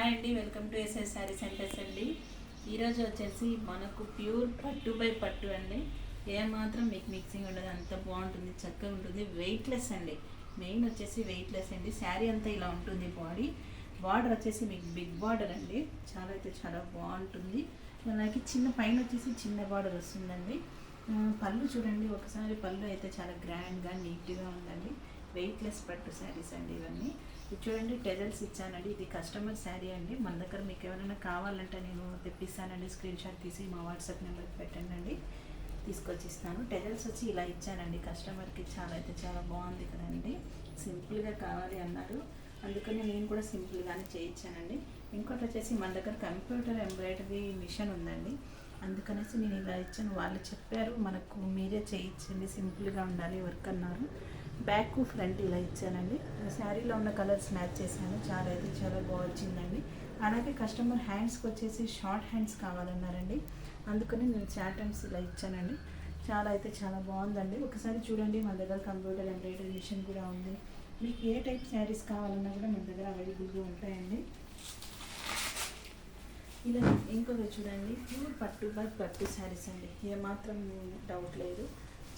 Hi అండి, welcome to SS sari centres అండి. ఈరోజు వచ్చేసి మనకు ప్యూర్ పట్టు బై పట్టు అండి. ఏమాత్రం మీకు మిక్సింగ్ ఉండదు, అంత బాగుంటుంది, చక్కగా ఉంటుంది, వెయిట్లెస్ అండి. మెయిన్ వచ్చేసి వెయిట్లెస్ అండి. శారీ అంతా ఇలా ఉంటుంది. బార్డర్ వచ్చేసి మీకు బిగ్ బార్డర్ అండి, చాలా అయితే చాలా బాగుంటుంది. అలాగే చిన్న పైన వచ్చేసి చిన్న బార్డర్ వస్తుందండి. పళ్ళు చూడండి ఒకసారి, పళ్ళు అయితే చాలా గ్రాండ్గా నీట్గా ఉందండి. వెయిట్లెస్ పట్టు శారీస్ అండి ఇవన్నీ. ఇది చూడండి, టెజల్స్ ఇచ్చానండి. ఇది కస్టమర్ శారీ అండి. మన దగ్గర మీకు ఎవరైనా కావాలంటే నేను తెప్పిస్తానండి. స్క్రీన్ షాట్ తీసి మా వాట్సాప్ నెంబర్కి పెట్టండి, తీసుకొచ్చి ఇస్తాను. టెజల్స్ వచ్చి ఇలా ఇచ్చానండి కస్టమర్కి. చాలా అయితే చాలా బాగుంది కదండి. సింపుల్గా కావాలి అన్నారు, అందుకని నేను కూడా సింపుల్గానే చేయించానండి. ఇంకోటి వచ్చేసి మన దగ్గర కంప్యూటర్ ఎంబ్రాయిడరీ మిషన్ ఉందండి, అందుకనేసి నేను ఇలా ఇచ్చాను. వాళ్ళు చెప్పారు మనకు మీరే చేయించండి, సింపుల్గా ఉండాలి వర్క్ అన్నారు. బ్యాక్ ఫ్రంట్ ఇలా ఇచ్చానండి. శారీలో ఉన్న కలర్స్ మ్యాచ్ చేశాను. చాలా అయితే చాలా బాగా వచ్చిందండి. అలాగే కస్టమర్ హ్యాండ్స్కి వచ్చేసి షార్ట్ హ్యాండ్స్ కావాలన్నారండి, అందుకని నేను షార్ట్ హ్యాండ్స్ ఇలా ఇచ్చానండి. చాలా అయితే చాలా బాగుందండి. ఒకసారి చూడండి, మన దగ్గర కంప్యూటర్ ఎంబ్రాయిడరీ మిషన్ కూడా ఉంది. మీకు ఏ టైప్ శారీస్ కావాలన్నా కూడా మన దగ్గర అవైలబుల్గా ఉంటాయండి. ఇలా ఇంకొక చూడండి, ప్యూర్ పట్టు బై పట్టు శారీస్ అండి, ఏమాత్రం డౌట్ లేదు.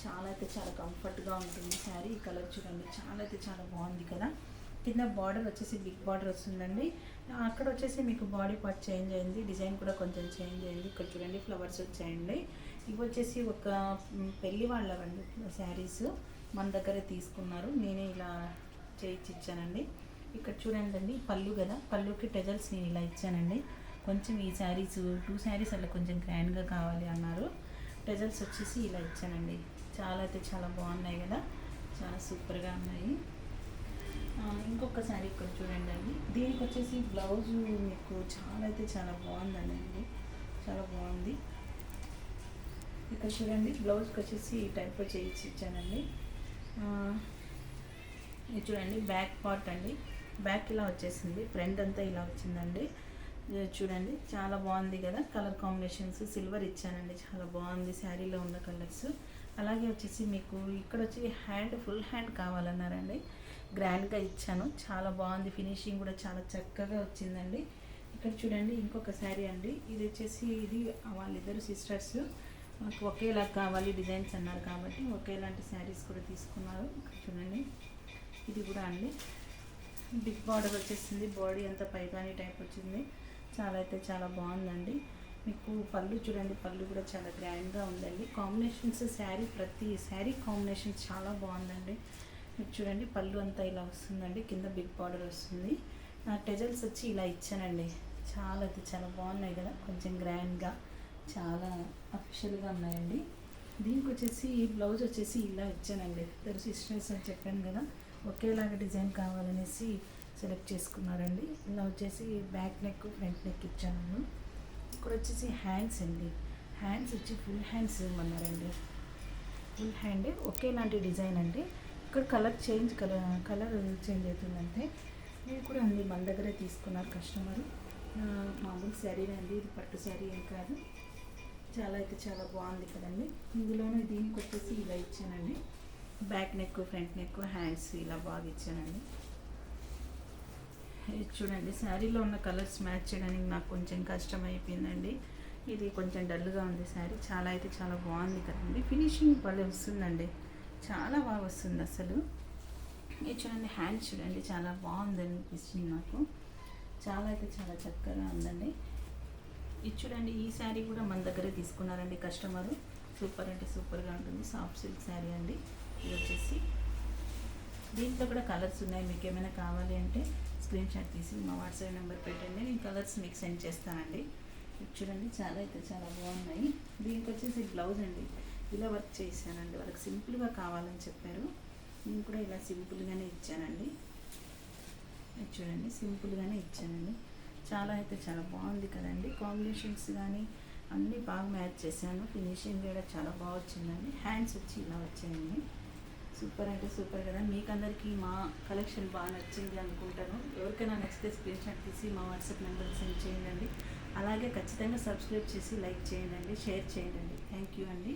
చాలా అయితే చాలా కంఫర్ట్గా ఉంటుంది శారీ. ఈ కలర్ చూడండి, చాలా అయితే చాలా బాగుంది కదా. కింద బార్డర్ వచ్చేసి బిగ్ బార్డర్ వస్తుందండి. అక్కడ వచ్చేసి మీకు బాడీ పార్ట్ చేంజ్ అయింది, డిజైన్ కూడా కొంచెం చేంజ్ అయింది. ఇక్కడ చూడండి ఫ్లవర్స్ వచ్చాయండి. ఇవి వచ్చేసి ఒక పెళ్ళి వాళ్ళవండి శారీస్, మన దగ్గరే తీసుకున్నారు. నేనే ఇలా చేయించి ఇచ్చానండి. ఇక్కడ చూడండి అండి, పళ్ళు కదా, పళ్ళుకి టెజల్స్ నేను ఇలా ఇచ్చానండి. కొంచెం ఈ శారీస్ 2 శారీస్ అలా కొంచెం గ్రాండ్గా కావాలి అన్నారు. టెజల్స్ వచ్చేసి ఇలా ఇచ్చానండి. చాలా అయితే చాలా బాగున్నాయి కదా, చాలా సూపర్గా ఉన్నాయి. ఇంకొక శారీ ఇక్కడ చూడండి అండి. దీనికి వచ్చేసి బ్లౌజు మీకు చాలా అయితే చాలా బాగుందండి, చాలా బాగుంది. ఇక్కడ చూడండి, బ్లౌజ్కి వచ్చేసి ఈ టైప్లో చేయించి ఇచ్చానండి. ఇది చూడండి, బ్యాక్ పార్ట్ అండి. బ్యాక్ ఇలా వచ్చేసింది, ఫ్రంట్ అంతా ఇలా వచ్చిందండి. చూడండి, చాలా బాగుంది కదా. కలర్ కాంబినేషన్స్ సిల్వర్ ఇచ్చానండి, చాలా బాగుంది శారీలో ఉన్న కలర్స్. అలాగే వచ్చేసి మీకు ఇక్కడ వచ్చి ఫుల్ హ్యాండ్ కావాలన్నారండి, గ్రాండ్గా ఇచ్చాను. చాలా బాగుంది, ఫినిషింగ్ కూడా చాలా చక్కగా వచ్చిందండి. ఇక్కడ చూడండి, ఇంకొక శారీ అండి. ఇది వచ్చేసి ఇది వాళ్ళిద్దరు సిస్టర్స్, మాకు ఒకేలా కావాలి డిజైన్స్ అన్నారు కాబట్టి ఒకేలాంటి శారీస్ కూడా తీసుకున్నారు. ఇక్కడ చూడండి, ఇది కూడా అండి బిగ్ బార్డర్ వచ్చేసింది, బాడీ అంతా పైగాని టైప్ వచ్చింది. చాలా అయితే చాలా బాగుందండి. మీకు పళ్ళు చూడండి, పళ్ళు కూడా చాలా గ్రాండ్గా ఉందండి. కాంబినేషన్స్ ప్రతి శారీ కాంబినేషన్స్ చాలా బాగుందండి. మీకు చూడండి, పళ్ళు అంతా ఇలా వస్తుందండి, కింద బిగ్ బార్డర్ వస్తుంది. టెజల్స్ వచ్చి ఇలా ఇచ్చానండి. చాలా అయితే చాలా బాగున్నాయి కదా, కొంచెం గ్రాండ్గా చాలా అఫిషియల్గా ఉన్నాయండి. దీనికి వచ్చేసి బ్లౌజ్ వచ్చేసి ఇలా ఇచ్చానండి. ఇద్దరు సిస్టర్స్ అని చెప్పాను కదా, ఒకేలాగా డిజైన్ కావాలనేసి సెలెక్ట్ చేసుకున్నారండి. ఇలా వచ్చేసి బ్యాక్ నెక్ ఫ్రంట్ నెక్ ఇచ్చాను. ఇక్కడ వచ్చేసి హ్యాండ్స్ అండి. హ్యాండ్స్ వచ్చి ఫుల్ హ్యాండ్స్ ఇవ్వమన్నారండి. ఫుల్ హ్యాండ్ ఒకేలాంటి డిజైన్ అండి. ఇక్కడ కలర్ చేంజ్ అవుతుందంటే ఇది కూడా అండి మన దగ్గరే తీసుకున్నారు కస్టమర్. మామూలు శారీ అండి, ఇది పట్టు శారీ ఏం కాదు. చాలా అయితే చాలా బాగుంది కదండి. ఇందులోనే దీనికి వచ్చేసి ఇలా ఇచ్చానండి. Back neck front neck hands ఇలా బాగా ఇచ్చానండి. ఇది చూడండి, శారీలో ఉన్న కలర్స్ మ్యాచ్ చేయడానికి నాకు కొంచెం కష్టం అయిపోయిందండి. ఇది కొంచెం డల్గా ఉంది శారీ. చాలా అయితే చాలా బాగుంది కదండి. ఫినిషింగ్ భలే వస్తుందండి, చాలా బాగా వస్తుంది అసలు. ఇది చూడండి, హ్యాండ్స్ చూడండి, చాలా బాగుంది అనిపిస్తుంది నాకు. చాలా అయితే చాలా చక్కగా ఉందండి. ఇది చూడండి, ఈ శారీ కూడా మన దగ్గరే తీసుకున్నారండి కస్టమరు. సూపర్ అంటే సూపర్గా ఉంటుంది, సాఫ్ట్ సిల్క్ శారీ అండి. ఇది వచ్చేసి దీంట్లో కూడా కలర్స్ ఉన్నాయి. మీకు ఏమైనా కావాలి అంటే స్క్రీన్ షాట్ తీసి మా వాట్సాప్ నెంబర్ పెట్టండి, నేను కలర్స్ మీకు సెండ్ చేస్తానండి. ఇది చూడండి, చాలా అయితే చాలా బాగున్నాయి. దీనికి వచ్చేసి బ్లౌజ్ అండి, ఇలా వర్క్ చేశానండి. వాళ్ళకి సింపుల్గా కావాలని చెప్పారు, నేను కూడా ఇలా సింపుల్గానే ఇచ్చానండి. ఇది చూడండి, సింపుల్గానే ఇచ్చానండి. చాలా అయితే చాలా బాగుంది కదండి. కాంబినేషన్స్ కానీ అన్నీ బాగా మ్యాచ్ చేశాను. ఫినిషింగ్ కూడా చాలా బాగా వచ్చిందండి. హ్యాండ్స్ వచ్చి ఇలా వచ్చాయండి. సూపర్ అంటే సూపర్ కదా. మీకు అందరికీ మా కలెక్షన్ బాగా నచ్చింది అనుకుంటాను. ఎవరికైనా నచ్చితే స్క్రీన్ షాట్ తీసి మా వాట్సాప్ నెంబర్కి సెండ్ చేయండి. అలాగే ఖచ్చితంగా సబ్స్క్రైబ్ చేసి లైక్ చేయండి, షేర్ చేయండి. థ్యాంక్ యూ అండి.